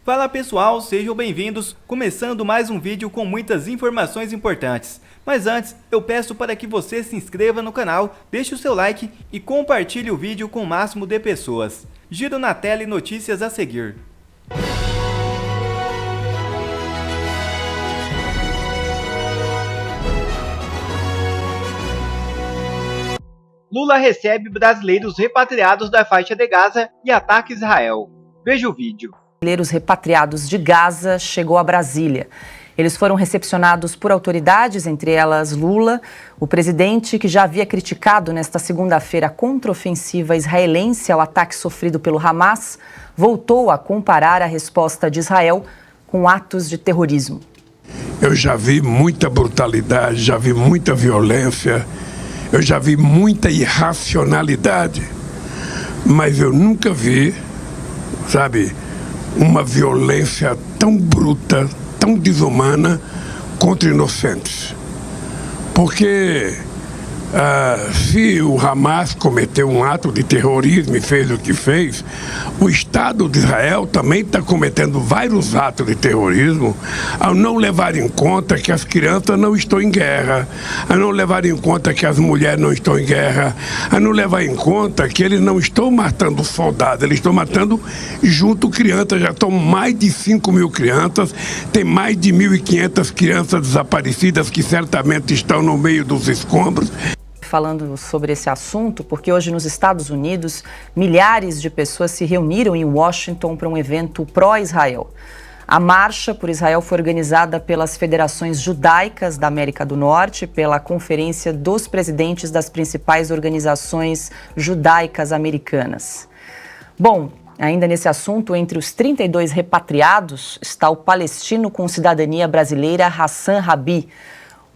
Fala pessoal, sejam bem-vindos, começando mais um vídeo com muitas informações importantes. Mas antes, eu peço para que você se inscreva no canal, deixe o seu like e compartilhe o vídeo com o máximo de pessoas. Giro na tela e notícias a seguir. Lula recebe brasileiros repatriados da faixa de Gaza e ataca Israel. Veja o vídeo. Brasileiros repatriados de Gaza chegou a Brasília. Eles foram recepcionados por autoridades, entre elas Lula, o presidente que já havia criticado nesta segunda-feira a contraofensiva israelense ao ataque sofrido pelo Hamas, voltou a comparar a resposta de Israel com atos de terrorismo. Eu já vi muita brutalidade, já vi muita violência, eu já vi muita irracionalidade, mas eu nunca vi, uma violência tão bruta, tão desumana contra inocentes. Porque se o Hamas cometeu um ato de terrorismo e fez o que fez, o Estado de Israel também está cometendo vários atos de terrorismo ao não levar em conta que as crianças não estão em guerra, a não levar em conta que as mulheres não estão em guerra, a não levar em conta que eles não estão matando soldados, eles estão matando junto crianças. Já estão mais de 5.000 crianças, tem mais de 1.500 crianças desaparecidas que certamente estão no meio dos escombros. Falando sobre esse assunto, porque hoje nos Estados Unidos, milhares de pessoas se reuniram em Washington para um evento pró-Israel. A Marcha por Israel foi organizada pelas federações judaicas da América do Norte, pela Conferência dos Presidentes das principais organizações judaicas americanas. Bom, ainda nesse assunto, entre os 32 repatriados está o palestino com cidadania brasileira Hassan Rabi.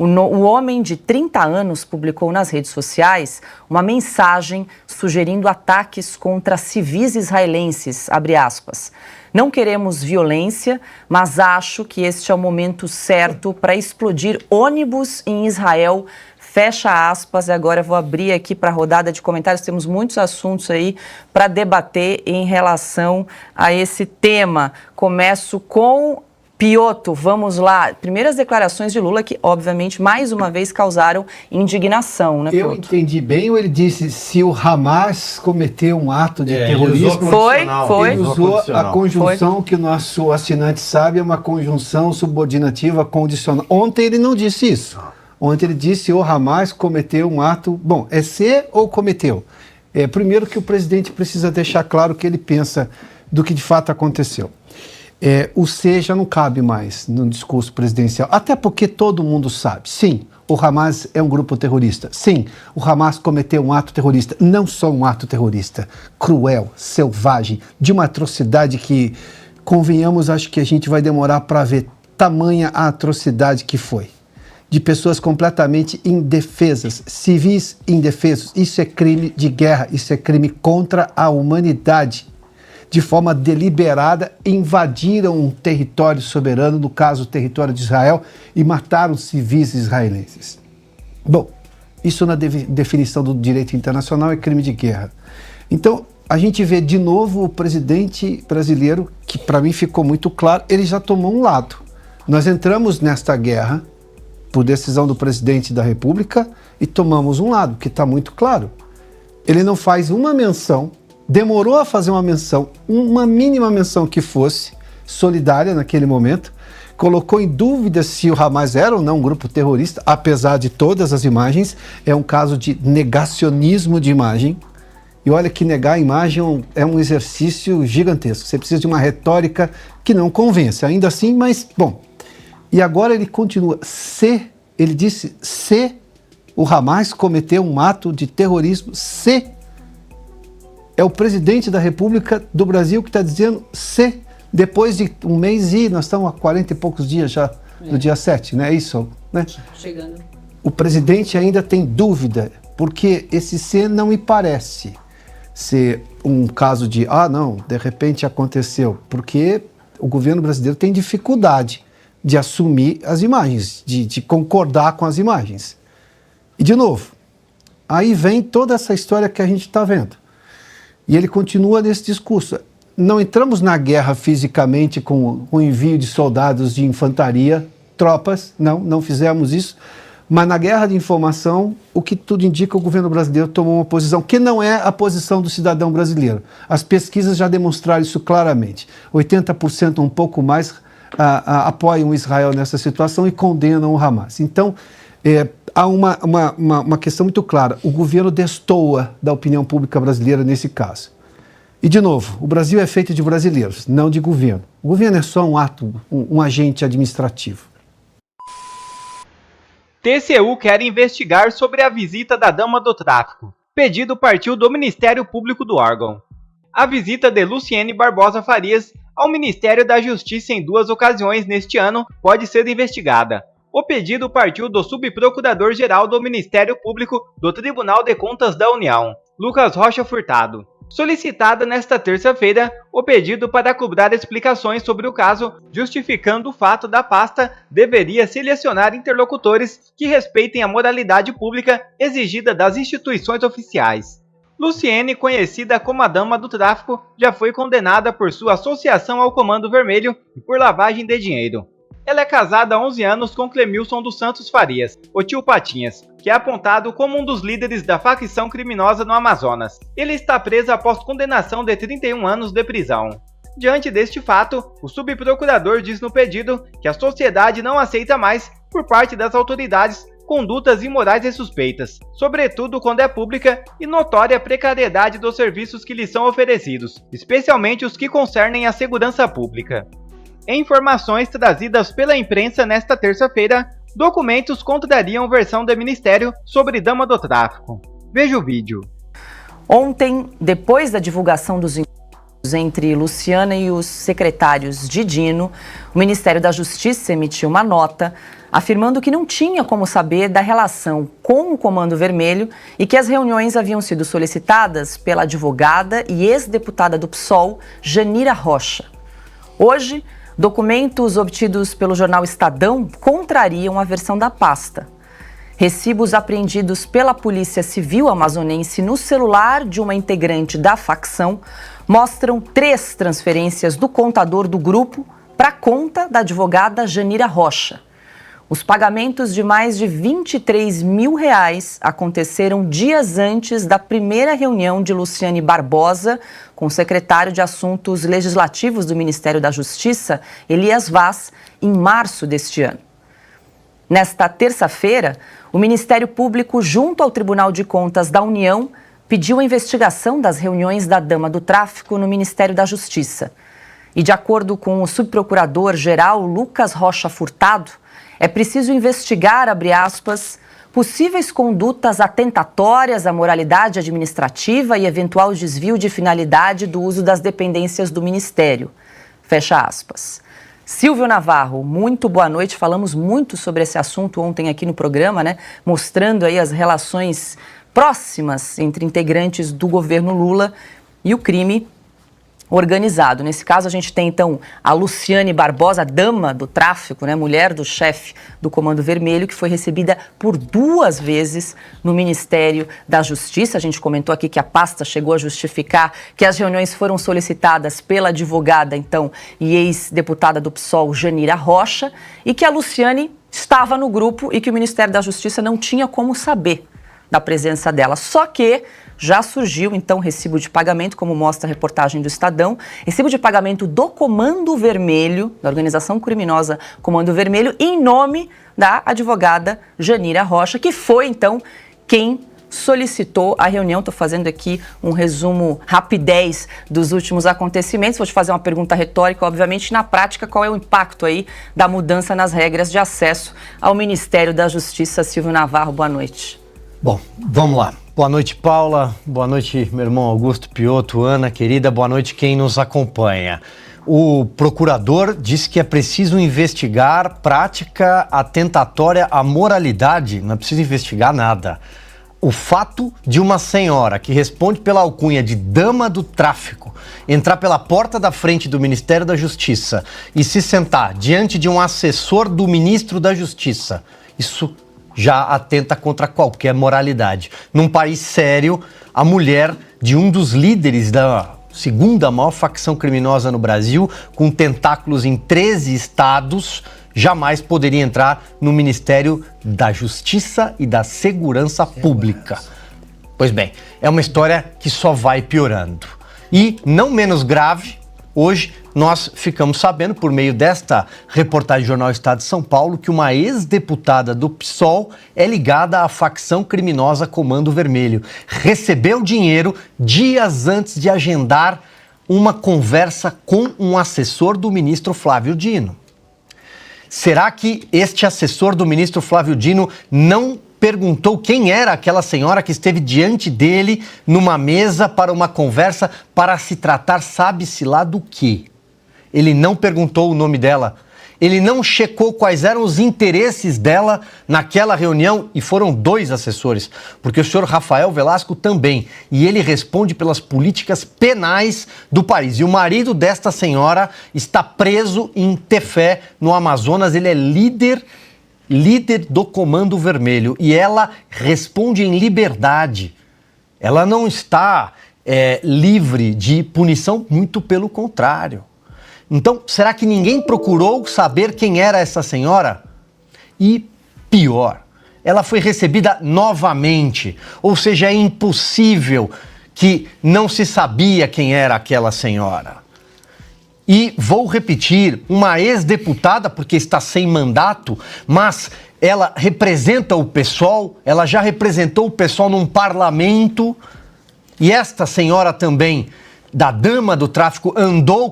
O homem de 30 anos publicou nas redes sociais uma mensagem sugerindo ataques contra civis israelenses, abre aspas. Não queremos violência, mas acho que este é o momento certo para explodir ônibus em Israel, fecha aspas. E agora eu vou abrir aqui para a rodada de comentários, temos muitos assuntos aí para debater em relação a esse tema. Começo com Piotr, vamos lá. Primeiras declarações de Lula que, obviamente, mais uma vez causaram indignação, né, Piotr? Eu entendi bem, ou ele disse se o Hamas cometeu um ato de terrorismo? Foi. Ele usou a conjunção que o nosso assinante sabe, é uma conjunção subordinativa condicional. Ontem ele não disse isso. Ontem ele disse o Hamas cometeu um ato... Bom, é ser ou cometeu? Primeiro que o presidente precisa deixar claro o que ele pensa do que de fato aconteceu. O ser já não cabe mais no discurso presidencial, até porque todo mundo sabe, sim, o Hamas é um grupo terrorista, sim, o Hamas cometeu um ato terrorista, não só um ato terrorista, cruel, selvagem, de uma atrocidade que, convenhamos, acho que a gente vai demorar para ver tamanha a atrocidade que foi. De pessoas completamente indefesas, civis indefesos, isso é crime de guerra, isso é crime contra a humanidade. De forma deliberada, invadiram um território soberano, no caso o território de Israel, e mataram civis israelenses. Bom, isso na definição do direito internacional é crime de guerra. Então, a gente vê de novo o presidente brasileiro, que para mim ficou muito claro, ele já tomou um lado. Nós entramos nesta guerra por decisão do presidente da República e tomamos um lado, que está muito claro. Ele não faz uma menção, demorou a fazer uma menção, uma mínima menção que fosse solidária naquele momento, colocou em dúvida se o Hamas era ou não um grupo terrorista, apesar de todas as imagens, é um caso de negacionismo de imagem, e olha que negar a imagem é um exercício gigantesco, você precisa de uma retórica que não convence, ainda assim, mas, bom, e agora ele continua, ele disse, se o Hamas cometeu um ato de terrorismo, é o presidente da República do Brasil que está dizendo se, depois de um mês e nós estamos há 40 e poucos dias já, no dia 7, né? É isso, né? Chegando. O presidente ainda tem dúvida, porque esse se não me parece ser um caso de, não, de repente aconteceu, porque o governo brasileiro tem dificuldade de assumir as imagens, de concordar com as imagens. E, de novo, aí vem toda essa história que a gente está vendo. E ele continua nesse discurso. não entramos na guerra fisicamente com o envio de soldados de infantaria, tropas, não fizemos isso. Mas na guerra de informação, o que tudo indica, o governo brasileiro tomou uma posição que não é a posição do cidadão brasileiro. As pesquisas já demonstraram isso claramente. 80%, um pouco mais, apoiam Israel nessa situação e condenam o Hamas. Então, há uma questão muito clara. O governo destoa da opinião pública brasileira nesse caso. E, de novo, o Brasil é feito de brasileiros, não de governo. O governo é só um agente administrativo. TCU quer investigar sobre a visita da dama do tráfico. Pedido partiu do Ministério Público do órgão. A visita de Luciene Barbosa Farias ao Ministério da Justiça em 2 ocasiões neste ano pode ser investigada. O pedido partiu do subprocurador-geral do Ministério Público do Tribunal de Contas da União, Lucas Rocha Furtado. Solicitada nesta terça-feira o pedido para cobrar explicações sobre o caso, justificando o fato da pasta deveria selecionar interlocutores que respeitem a moralidade pública exigida das instituições oficiais. Luciene, conhecida como a Dama do Tráfico, já foi condenada por sua associação ao Comando Vermelho e por lavagem de dinheiro. Ela é casada há 11 anos com Clemilson dos Santos Farias, o tio Patinhas, que é apontado como um dos líderes da facção criminosa no Amazonas. Ele está preso após condenação de 31 anos de prisão. Diante deste fato, o subprocurador diz no pedido que a sociedade não aceita mais, por parte das autoridades, condutas imorais e suspeitas, sobretudo quando é pública e notória a precariedade dos serviços que lhes são oferecidos, especialmente os que concernem a segurança pública. Em informações trazidas pela imprensa nesta terça-feira, documentos contrariam versão do Ministério sobre dama do tráfico. Veja o vídeo. Ontem, depois da divulgação dos encontros entre Luciana e os secretários de Dino, o Ministério da Justiça emitiu uma nota afirmando que não tinha como saber da relação com o Comando Vermelho e que as reuniões haviam sido solicitadas pela advogada e ex-deputada do PSOL, Janira Rocha. Hoje, documentos obtidos pelo jornal Estadão contrariam a versão da pasta. Recibos apreendidos pela Polícia Civil amazonense no celular de uma integrante da facção mostram 3 transferências do contador do grupo para a conta da advogada Janira Rocha. Os pagamentos de mais de R$23 mil aconteceram dias antes da primeira reunião de Luciene Barbosa com o secretário de Assuntos Legislativos do Ministério da Justiça, Elias Vaz, em março deste ano. Nesta terça-feira, o Ministério Público, junto ao Tribunal de Contas da União, pediu a investigação das reuniões da Dama do Tráfico no Ministério da Justiça. E, de acordo com o subprocurador-geral Lucas Rocha Furtado, é preciso investigar, abre aspas, possíveis condutas atentatórias à moralidade administrativa e eventual desvio de finalidade do uso das dependências do Ministério. Fecha aspas. Silvio Navarro, muito boa noite. Falamos muito sobre esse assunto ontem aqui no programa, né? Mostrando aí as relações próximas entre integrantes do governo Lula e o crime organizado. Nesse caso, a gente tem, então, a Luciene Barbosa, dama do tráfico, né, mulher do chefe do Comando Vermelho, que foi recebida por 2 vezes no Ministério da Justiça. A gente comentou aqui que a pasta chegou a justificar que as reuniões foram solicitadas pela advogada, então, e ex-deputada do PSOL, Janira Rocha, e que a Luciene estava no grupo e que o Ministério da Justiça não tinha como saber da presença dela. Só que já surgiu, então, recibo de pagamento, como mostra a reportagem do Estadão, recibo de pagamento do Comando Vermelho, da organização criminosa Comando Vermelho, em nome da advogada Janira Rocha, que foi, então, quem solicitou a reunião. Estou fazendo aqui um resumo rapidez dos últimos acontecimentos. Vou te fazer uma pergunta retórica, obviamente, na prática, qual é o impacto aí da mudança nas regras de acesso ao Ministério da Justiça? Silvio Navarro, boa noite. Bom, vamos lá. Boa noite, Paula. Boa noite, meu irmão Augusto Piotto, Ana, querida. Boa noite, quem nos acompanha. O procurador disse que é preciso investigar prática atentatória à moralidade. Não é preciso investigar nada. O fato de uma senhora que responde pela alcunha de dama do tráfico entrar pela porta da frente do Ministério da Justiça e se sentar diante de um assessor do ministro da Justiça, isso já atenta contra qualquer moralidade. Num país sério, a mulher de um dos líderes da segunda maior facção criminosa no Brasil, com tentáculos em 13 estados, jamais poderia entrar no Ministério da Justiça e da Segurança Pública. Pois bem, é uma história que só vai piorando. E, não menos grave, hoje nós ficamos sabendo, por meio desta reportagem do Jornal Estado de São Paulo, que uma ex-deputada do PSOL é ligada à facção criminosa Comando Vermelho. Recebeu dinheiro dias antes de agendar uma conversa com um assessor do ministro Flávio Dino. Será que este assessor do ministro Flávio Dino não perguntou quem era aquela senhora que esteve diante dele numa mesa para uma conversa para se tratar sabe-se lá do quê? Ele não perguntou o nome dela, ele não checou quais eram os interesses dela naquela reunião, e foram 2 assessores, porque o senhor Rafael Velasco também, e ele responde pelas políticas penais do país. E o marido desta senhora está preso em Tefé, no Amazonas, ele é líder do Comando Vermelho, e ela responde em liberdade. Ela não está livre de punição, muito pelo contrário. Então, será que ninguém procurou saber quem era essa senhora? E pior, ela foi recebida novamente, ou seja, é impossível que não se sabia quem era aquela senhora. E vou repetir, uma ex-deputada, porque está sem mandato, mas ela representa o PSOL, ela já representou o PSOL num parlamento, e esta senhora também, da dama do tráfico,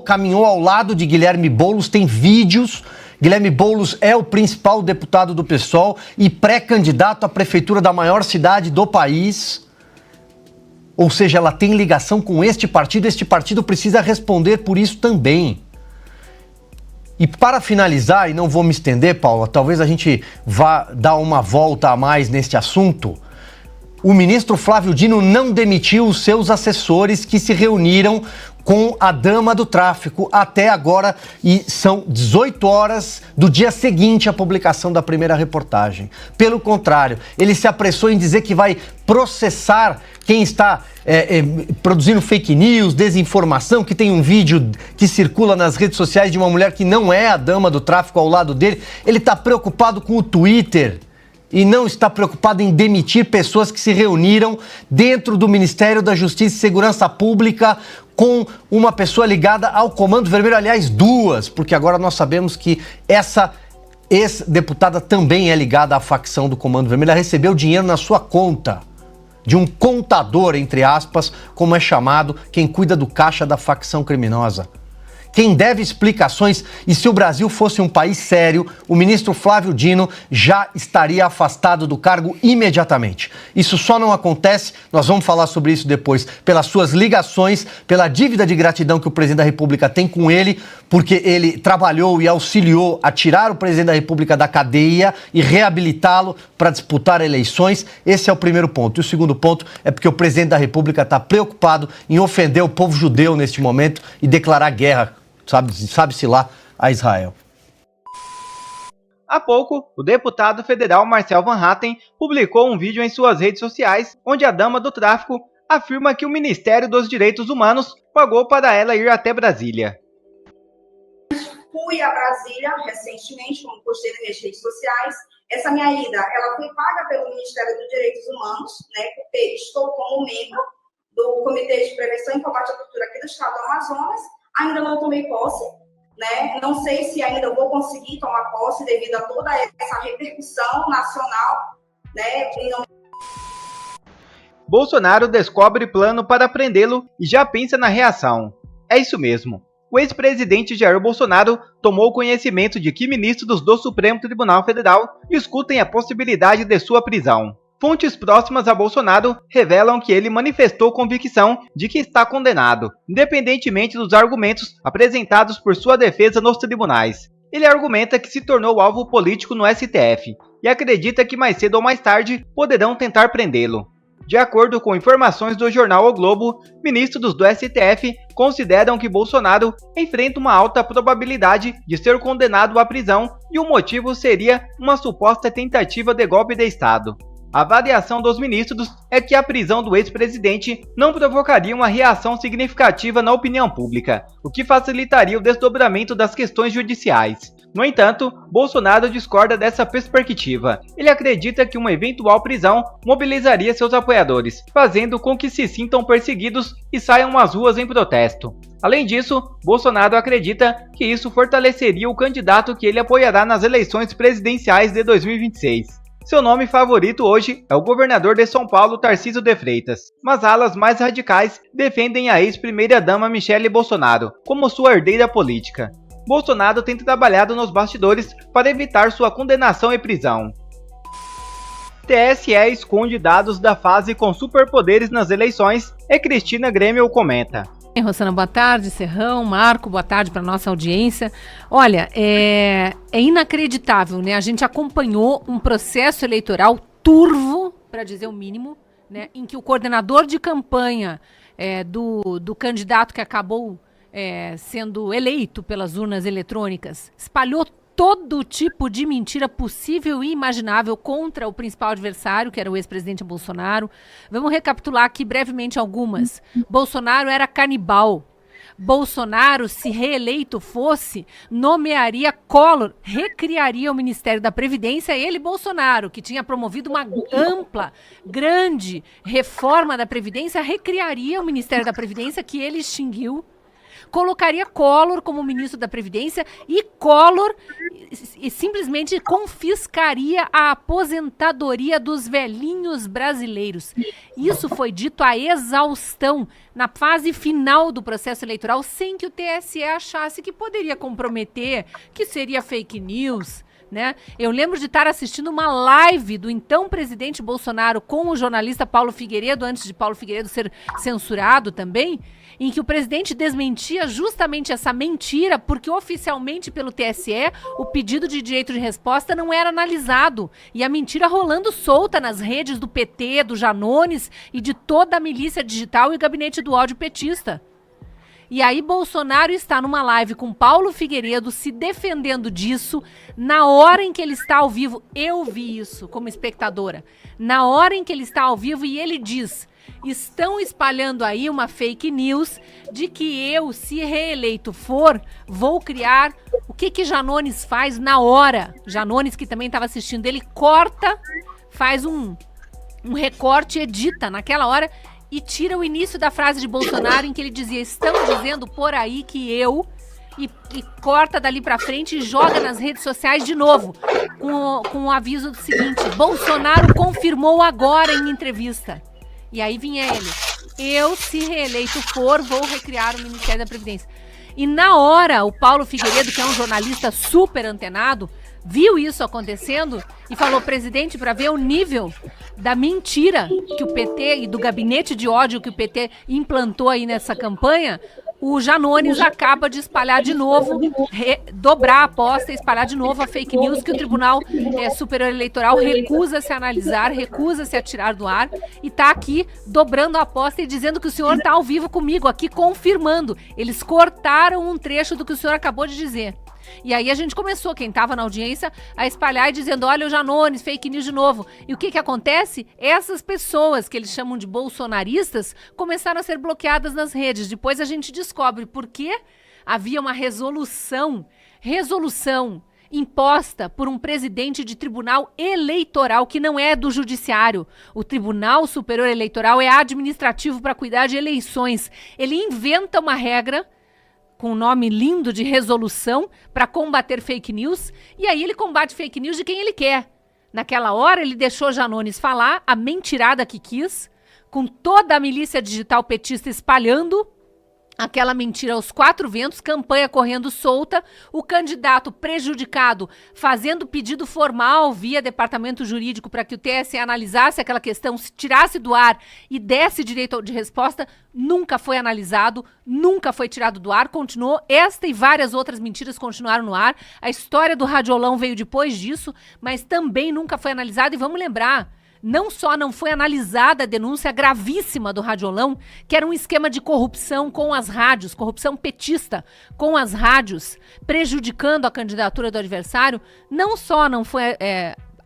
caminhou ao lado de Guilherme Boulos, tem vídeos. Guilherme Boulos é o principal deputado do PSOL e pré-candidato à prefeitura da maior cidade do país. Ou seja, ela tem ligação com este partido precisa responder por isso também. E para finalizar, e não vou me estender, Paula, talvez a gente vá dar uma volta a mais neste assunto, o ministro Flávio Dino não demitiu os seus assessores que se reuniram com a dama do tráfico até agora, e são 18 horas do dia seguinte à publicação da primeira reportagem. Pelo contrário, ele se apressou em dizer que vai processar quem está produzindo fake news, desinformação, que tem um vídeo que circula nas redes sociais de uma mulher que não é a dama do tráfico ao lado dele. Ele está preocupado com o Twitter e não está preocupado em demitir pessoas que se reuniram dentro do Ministério da Justiça e Segurança Pública com uma pessoa ligada ao Comando Vermelho, aliás, 2, porque agora nós sabemos que essa ex-deputada também é ligada à facção do Comando Vermelho. Ela recebeu dinheiro na sua conta de um contador, entre aspas, como é chamado, quem cuida do caixa da facção criminosa. Quem deve explicações, e se o Brasil fosse um país sério, o ministro Flávio Dino já estaria afastado do cargo imediatamente. Isso só não acontece, nós vamos falar sobre isso depois, pelas suas ligações, pela dívida de gratidão que o presidente da República tem com ele, porque ele trabalhou e auxiliou a tirar o presidente da República da cadeia e reabilitá-lo para disputar eleições. Esse é o primeiro ponto. E o segundo ponto é porque o presidente da República está preocupado em ofender o povo judeu neste momento e declarar guerra, sabe-se lá, a Israel. Há pouco, o deputado federal Marcel Van Hatten publicou um vídeo em suas redes sociais onde a dama do tráfico afirma que o Ministério dos Direitos Humanos pagou para ela ir até Brasília. Fui a Brasília recentemente, como postei nas minhas redes sociais. Essa minha ida, ela foi paga pelo Ministério dos Direitos Humanos, né, porque estou como membro do Comitê de Prevenção e Combate à Tortura aqui do Estado do Amazonas. Ainda não tomei posse, né? Não sei se ainda vou conseguir tomar posse devido a toda essa repercussão nacional, né? Bolsonaro descobre plano para prendê-lo e já pensa na reação. É isso mesmo. O ex-presidente Jair Bolsonaro tomou conhecimento de que ministros do Supremo Tribunal Federal discutem a possibilidade de sua prisão. Fontes próximas a Bolsonaro revelam que ele manifestou convicção de que está condenado, independentemente dos argumentos apresentados por sua defesa nos tribunais. Ele argumenta que se tornou alvo político no STF e acredita que mais cedo ou mais tarde poderão tentar prendê-lo. De acordo com informações do jornal O Globo, ministros do STF consideram que Bolsonaro enfrenta uma alta probabilidade de ser condenado à prisão e o motivo seria uma suposta tentativa de golpe de Estado. A avaliação dos ministros é que a prisão do ex-presidente não provocaria uma reação significativa na opinião pública, o que facilitaria o desdobramento das questões judiciais. No entanto, Bolsonaro discorda dessa perspectiva. Ele acredita que uma eventual prisão mobilizaria seus apoiadores, fazendo com que se sintam perseguidos e saiam às ruas em protesto. Além disso, Bolsonaro acredita que isso fortaleceria o candidato que ele apoiará nas eleições presidenciais de 2026. Seu nome favorito hoje é o governador de São Paulo, Tarcísio de Freitas, mas alas mais radicais defendem a ex-primeira-dama Michele Bolsonaro como sua herdeira política. Bolsonaro tem trabalhado nos bastidores para evitar sua condenação e prisão. TSE esconde dados da fase com superpoderes nas eleições e Cristina Grêmio comenta. Rosana, boa tarde, Serrão, Marco, boa tarde para nossa audiência. Olha, é inacreditável, né? A gente acompanhou um processo eleitoral turvo, para dizer o mínimo, né? Em que o coordenador de campanha do candidato que acabou sendo eleito pelas urnas eletrônicas espalhou todo tipo de mentira possível e imaginável contra o principal adversário, que era o ex-presidente Bolsonaro. Vamos recapitular aqui brevemente algumas. Bolsonaro era canibal. Bolsonaro, se reeleito fosse, nomearia Collor, recriaria o Ministério da Previdência. Ele, Bolsonaro, que tinha promovido uma ampla, grande reforma da Previdência, recriaria o Ministério da Previdência, que ele extinguiu. Colocaria Collor como ministro da Previdência e Collor simplesmente confiscaria a aposentadoria dos velhinhos brasileiros. Isso foi dito à exaustão na fase final do processo eleitoral, sem que o TSE achasse que poderia comprometer, que seria fake news, né? Eu lembro de estar assistindo uma live do então presidente Bolsonaro com o jornalista Paulo Figueiredo, antes de Paulo Figueiredo ser censurado também, em que o presidente desmentia justamente essa mentira, porque oficialmente pelo TSE o pedido de direito de resposta não era analisado. E a mentira rolando solta nas redes do PT, do Janones e de toda a milícia digital e gabinete do ódio petista. E aí Bolsonaro está numa live com Paulo Figueiredo se defendendo disso na hora em que ele está ao vivo. Eu vi isso como espectadora. Na hora em que ele está ao vivo e ele diz: estão espalhando aí uma fake news de que eu, se reeleito for, vou criar... O que Janones faz na hora? Janones, que também estava assistindo, ele corta, faz um recorte, edita naquela hora e tira o início da frase de Bolsonaro em que ele dizia: estão dizendo por aí que eu... E corta dali pra frente e joga nas redes sociais de novo, com o aviso do seguinte: Bolsonaro confirmou agora em entrevista. E aí vinha ele: eu, se reeleito for, vou recriar o Ministério da Previdência. E na hora, o Paulo Figueiredo, que é um jornalista super antenado, viu isso acontecendo e falou: presidente, para ver o nível da mentira que o PT e do gabinete de ódio que o PT implantou aí nessa campanha, o Janones acaba de espalhar de novo, dobrar a aposta e espalhar de novo a fake news que o Tribunal Superior Eleitoral recusa-se a analisar, recusa-se a tirar do ar e está aqui dobrando a aposta e dizendo que o senhor está ao vivo comigo, aqui confirmando. Eles cortaram um trecho do que o senhor acabou de dizer. E aí a gente começou, quem estava na audiência, a espalhar e dizendo: olha o Janones, fake news de novo. E o que acontece? Essas pessoas que eles chamam de bolsonaristas começaram a ser bloqueadas nas redes. Depois a gente descobre por que havia uma resolução imposta por um presidente de tribunal eleitoral que não é do judiciário. O Tribunal Superior Eleitoral é administrativo para cuidar de eleições. Ele inventa uma regra com um nome lindo de resolução para combater fake news, e aí ele combate fake news de quem ele quer. Naquela hora ele deixou Janones falar a mentirada que quis, com toda a milícia digital petista espalhando aquela mentira aos quatro ventos, campanha correndo solta, o candidato prejudicado fazendo pedido formal via departamento jurídico para que o TSE analisasse aquela questão, se tirasse do ar e desse direito de resposta, nunca foi analisado, nunca foi tirado do ar, continuou, esta e várias outras mentiras continuaram no ar, a história do radiolão veio depois disso, mas também nunca foi analisado. E vamos lembrar, não só não foi analisada a denúncia gravíssima do radiolão, que era um esquema de corrupção com as rádios, corrupção petista com as rádios, prejudicando a candidatura do adversário, não só não foi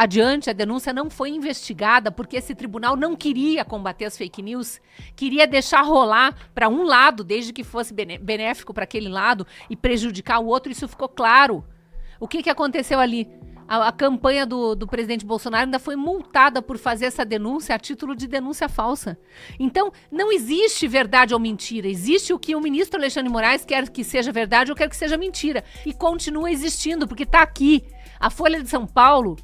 adiante, a denúncia não foi investigada porque esse tribunal não queria combater as fake news, queria deixar rolar para um lado, desde que fosse benéfico para aquele lado e prejudicar o outro, isso ficou claro. O que aconteceu ali? A campanha do presidente Bolsonaro ainda foi multada por fazer essa denúncia a título de denúncia falsa. Então, não existe verdade ou mentira. Existe o que o ministro Alexandre de Moraes quer que seja verdade ou quer que seja mentira. E continua existindo, porque está aqui. A Folha de São Paulo,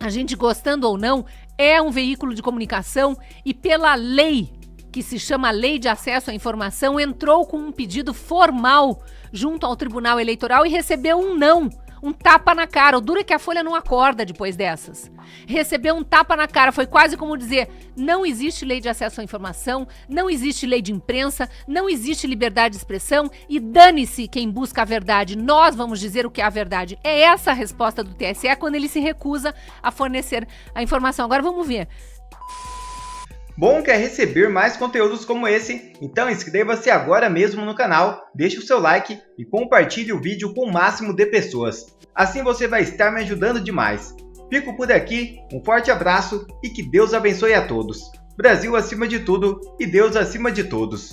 a gente gostando ou não, é um veículo de comunicação e pela lei, que se chama Lei de Acesso à Informação, entrou com um pedido formal junto ao Tribunal Eleitoral e recebeu um não. Um tapa na cara. O duro é que a Folha não acorda depois dessas. Recebeu um tapa na cara. Foi quase como dizer, não existe lei de acesso à informação, não existe lei de imprensa, não existe liberdade de expressão e dane-se quem busca a verdade. Nós vamos dizer o que é a verdade. É essa a resposta do TSE quando ele se recusa a fornecer a informação. Agora vamos ver. Bom, quer receber mais conteúdos como esse? Então inscreva-se agora mesmo no canal, deixe o seu like e compartilhe o vídeo com o máximo de pessoas. Assim você vai estar me ajudando demais. Fico por aqui, um forte abraço e que Deus abençoe a todos. Brasil acima de tudo e Deus acima de todos.